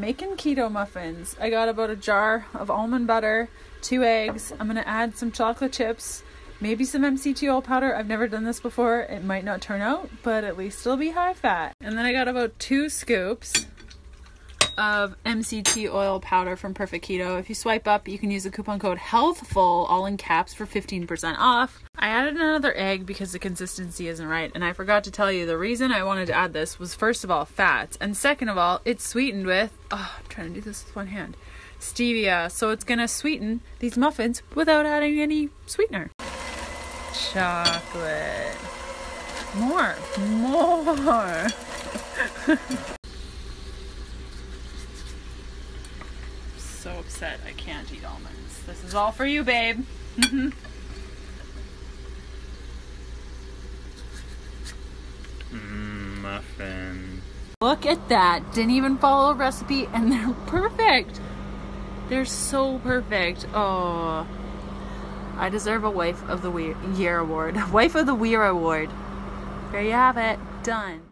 making keto muffins. I got about a jar of almond butter, 2 eggs. I'm going to add some chocolate chips, maybe some MCT oil powder. I've never done this before. It might not turn out, but at least it'll be high fat. And then I got about 2 scoops of MCT oil powder from Perfect Keto. If you swipe up, you can use the coupon code HEALTHFUL, all in caps, for 15% off. I added another egg because the consistency isn't right, and I forgot to tell you the reason I wanted to add this was, first of all, fats, and second of all, it's sweetened with, I'm trying to do this with one hand, stevia, so it's gonna sweeten these muffins without adding any sweetener. Chocolate. More. So upset I can't eat almonds. This is all for you, babe. Muffin. Look at that. Didn't even follow a recipe, and they're perfect. They're so perfect. Oh, I deserve a Wife of the Year award. Wife of the Year award. There you have it. Done.